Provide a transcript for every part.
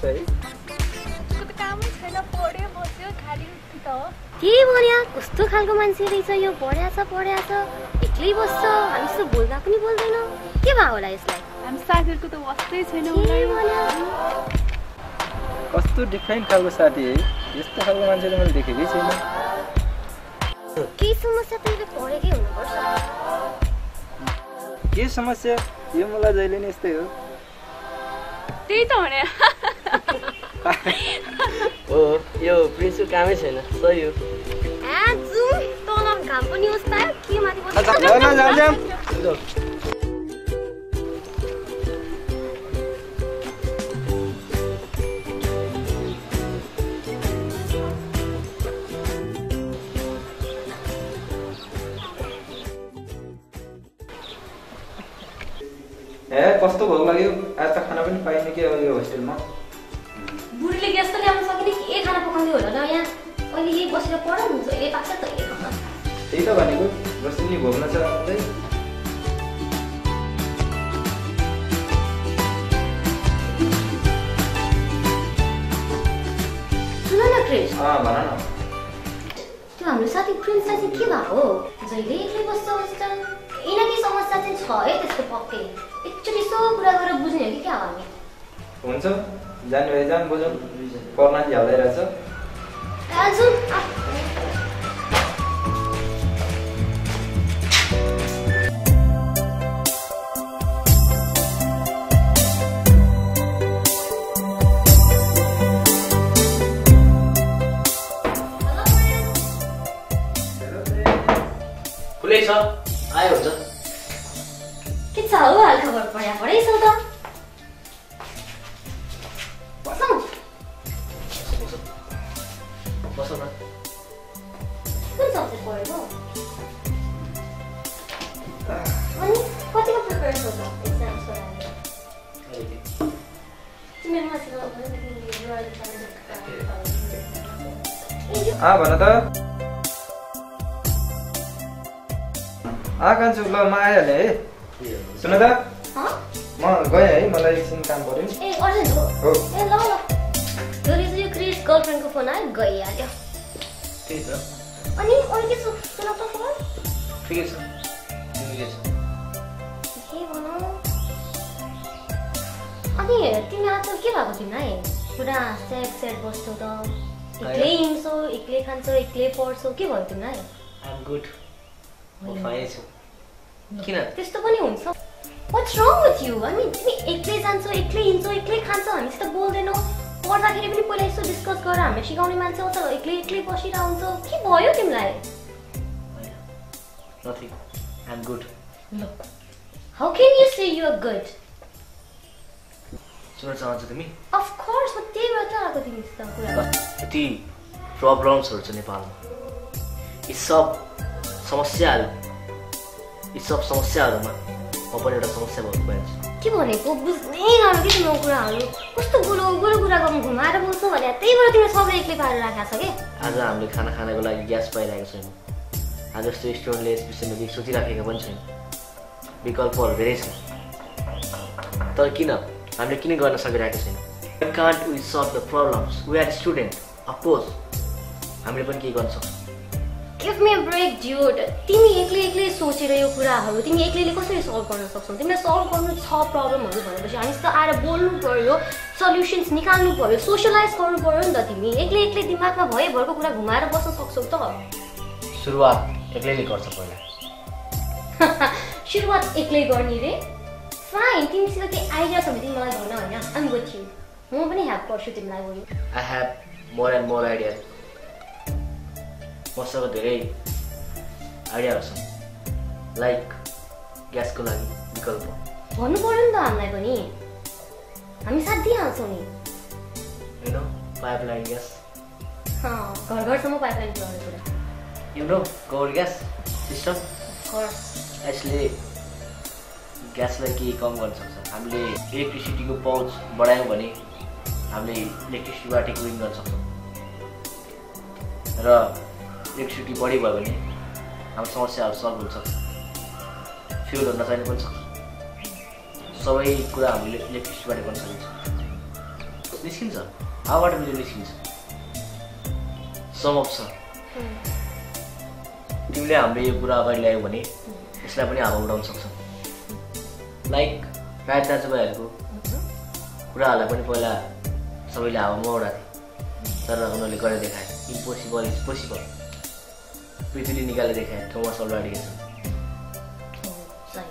है कामै छैन पढ्यो बस्यो खाली त के भन्या कस्तो खालको मान्छे रहेछ यो पढ्या छ एक्लै बस्छ हामीसँग बोल्दा पनि बोल्दैन के भयो होला यसलाई हामी साथीहरुको त वास्तै छैन कस्तो डिफरेन्ट खालको साथी है यस्तो खालको मान्छे त मैले देखेकै छैन के समस्या तिमीले पढेकै हुनुपर्छ के समस्या यो मलाई जहिले नि यस्तै हो त्यही त भने हो यो प्रिन्सको कामै छैन सही हो तल घाम पनि होस् त के माथि कस्तो भोक लाग्यो आज त खाना पनि पाइने के अब यो होस्टेलमा बुढीले ग्यास त ल्याउन सकिने के खाना पकाउँदै होला र यहाँ अहिले यही बसेर पढ न जहिले पाक्छ तहिले खान्छ त्यही त भनेको जस्तो नि भोग्न छ चाहिँ सुन न क्रिस भन न त्यो हाम्रो साथी प्रिन्सलाई चाहिँ के भएको जहिले एक्लै बस्छ होस्टेल केही न केही समस्या चाहिँ छ है त्यसको पक्कै एकचोटि यसो कुरा गरेर बुझ्ने हो कि क्या हो हामी हुन्छ जाने भए जान बुझौँ पढ्न झ्याउँदै रहेछ खुलै छ आयो हुन्छ के छ हौ हालखबर पढाइ छौ त बसौ न कुन सब्जेक्ट पढेको अनि कतिको प्रिपेयर छौ त एक्जाम्सको लागि तिमीले मसँग भन त कान्छु ल म आइहालेँ है सुन त म गएँ है मलाई एकछिन काम पर्यो ए अर्जेन्ट हो ए ल यो क्रिस गर्लफ्रेन्डको फोन आयो गइहाल्यो त्यही त अनि अरू के सुन त खबर ठिकै छ के भनौँ अनि तिमी आजकल के भएको तिमीलाई पुरा सेड बस्छौ त एक्लै हिँड्छौ एक्लै खान्छौ एक्लै पढ्छौ के भयो तिमीलाई आइम गुड म फाइन छु किन त्यस्तो पनि हुन्छ व्हाट्स रङ विथ यु अनि तिमी एक्लै जान्छौ एक्लै हिँड्छौ एक्लै खान्छौ हामीसित बोल्दैनौ पढ्दाखेरि पनि पहिला यसो डिस्कस गरेर हामीले सिकाउने मान्छे हो त एक्लै बसिरहेको हुन्छौ के भयो तिमीलाई nothing I'm good how can you say you are good सुन्न चाहन्छौ तिमी अफ कोर्स म त्यही भएर त आएको तिमीसित कुरा यति प्रब्लम्सहरू छ नेपालमा यी सब समस्याहरूमा म पनि एउटा समस्या भएको पाइन्छु के भनेको बुझ्नै गाह्रो कि तिम्रो कुराहरू कस्तो गोलो कुरा गर्नु घुमाएर बोल्छौ भने त्यही भएर तिमीले सबै एक्लै पारेर राखेको छ कि आज हामीले खाना खानको लागि ग्यास पाइरहेको छैन आज जस्तो स्टुडेन्टले यस विषयमा केही सोचिराखेको पनि छैन विकल्पहरू धेरै छन् तर हामीले किन गर्न सकिरहेको छैन can't we solve the problems we are student of course हामीले पनि केही गर्न सक्छौँ give me a break dude तिमी एक्लै सोचेर यो कुराहरू तिमी एक्लैले कसरी सल्भ गर्न सक्छौ तिमीलाई सल्भ गर्नु छ प्रब्लमहरू भनेपछि हामीसित आएर बोल्नु पर्यो सल्युसन्स निकाल्नु पर्यो सोसियलाइज गर्नु पर्यो नि त तिमी एक्लै दिमागमा भएभरको कुरा घुमाएर बस्न सक्छौ त सुरुवात एक्लैले गर्छ पहिला सुरुवात एक्लै गर्ने रे फाइन तिमीसित के आइडिया छ भने तिमी मलाई भन होइन आइम विथ यु म पनि हेल्प गर्छु तिमीलाई गयो I have more and more idea मसँग धेरै आइडियाहरू छन् लाइक ग्यासको लागि विकल्प भन्नु पर्यो नि त हामीलाई पनि हामी साथ दिइहाल्छौँ नि होइन पाइपलाइन ग्यास घरसम्म पाइपलाइन पुऱ्याउने कुरा you know Gaur gas system यसले ग्यासलाई केही कम गर्न सक्छ हामीले इलेक्ट्रिसिटीको पहुँच बढायौँ भने हामीले इलेक्ट्रिसिटीबाट कुलिङ गर्न सक्छौँ र इलेक्ट्रिसिटी बढी भयो भने हाम्रो समस्याहरू सल्भ हुन्छ फ्युलहरू नचाहिने पनि सक्छ सबै कुरा हामीले इलेक्ट्रिसिटीबाट गर्न सकिन्छ निस्किन्छ हावाबाट भिडियो निस्किन्छ सम्भव छ तिमीले हाम्रो यो कुरा अगाडि ल्यायौ भने यसलाई पनि हावा उडाउन सक्छौ लाइक राज दाजुभाइहरूको कुराहरूलाई पनि पहिला सबैले हावामा उडाथे तर उनीहरूले गरेर देखाए इम्पोसिबल इज पोसिबल पृथ्वीले निकालेर देखाए ठाउँमा सल्लाडिएको छ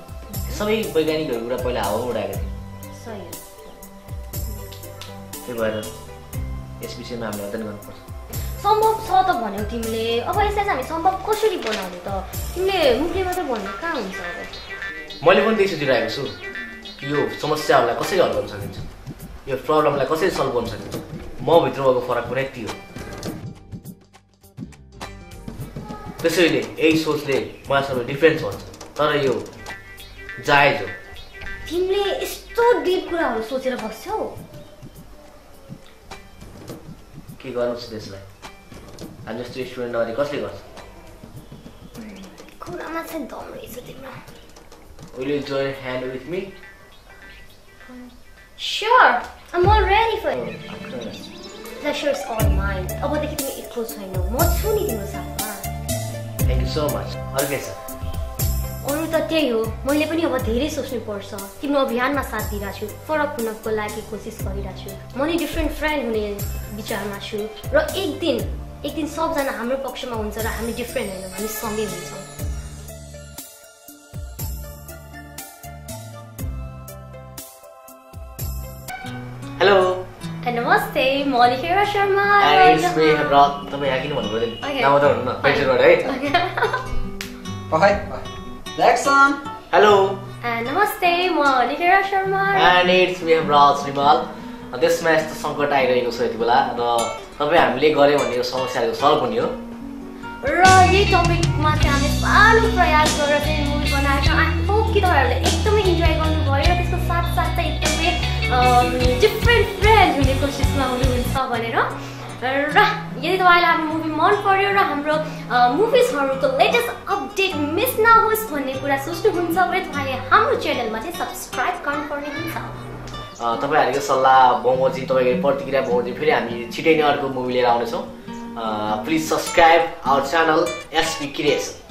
सबै वैज्ञानिकहरू कुरा पहिला हावामा उडाएका थिए त्यही भएर यस विषयमा हामीले अध्ययन गर्नुपर्छ सम्भव छ त भन्यौ तिमीले अब यसलाई चाहिँ हामी सम्भव कसरी बनाउने त तिमीले मुखले मात्र भन्नु कहाँ हुन्छ अब मैले पनि त्यही सोचिरहेको छु कि यो समस्याहरूलाई कसरी हल गर्न सकिन्छ यो प्रब्लमलाई कसरी सल्भ गर्न सकिन्छ म भित्र भएको फरक पनि यति हो त्यसैले यही सोचले मलाई सबै डिफ्रेन्स भन्छ तर यो जायज हो तिमीले यस्तो डिप कुराहरू सोचेर बस्छौ के गर्नु छ त्यसलाई हामी जस्तो स्टुडेन्ट अगाडि कसले गर्छ कुरामा चाहिँ दम रहेछ तिम्रो Will you join hand with me? Sure, I'm all ready for it. Okay. Pleasure's all mine. अबदेखि तिमी एक्लो छैनौ म छु नि तिम्रो साथमा Thank you so much. अर्कै छ अरू त त्यही हो मैले पनि अब धेरै सोच्नु पर्छ तिम्रो अभियानमा साथ दिइरहेको छु फरक हुनको लागि कोसिस गरिरहेको छु म नि डिफ्रेन्ट फ्रेन्ड हुने विचारमा छु र एक दिन सबजना हाम्रो पक्षमा हुन्छ र हामी डिफ्रेन्ट हैनौँ हामी सँगै हुन्छौँ हेलो नमस्ते म निकेरा शर्मा तपाईँ यहाँ किन भन्नुभयो नाम त भन्नु न पेन्सनबाट है Jackson. हेलो नमस्ते म निकेरा शर्मा एन्ड इट्स मी राज रिमाल देशमा यस्तो सङ्कट आइरहेको छ यति बेला र तपाईँ हामीले गऱ्यो भने यो समस्याहरूको सल्भ हुने हो र यही टपिकमा चाहिँ हामीले सानो प्रयास गरेर चाहिँ मुभी बनाएको छौँ आई होप कि तपाईँहरूले एकदमै इन्जोय गर्नुभयो र त्यसको साथसाथै एकदमै डिफ्रेन्ट फ्रेन्ड हुने कोसिसमा हुनुहुन्छ भनेर र यदि तपाईँलाई हाम्रो मुभी मन पर्यो र हाम्रो मुभिजहरूको लेटेस्ट अपडेट मिस नहोस् भन्ने कुरा सोच्नुहुन्छ भने तपाईँले हाम्रो च्यानलमा चाहिँ सब्सक्राइब गर्नुपर्ने हुन्छ तपाईँहरूको सल्लाह बमोजिम तपाईँको प्रतिक्रिया बमोजिम फेरि हामी छिटै नै अर्को मुभी लिएर आउनेछौँ please subscribe our channel SP creation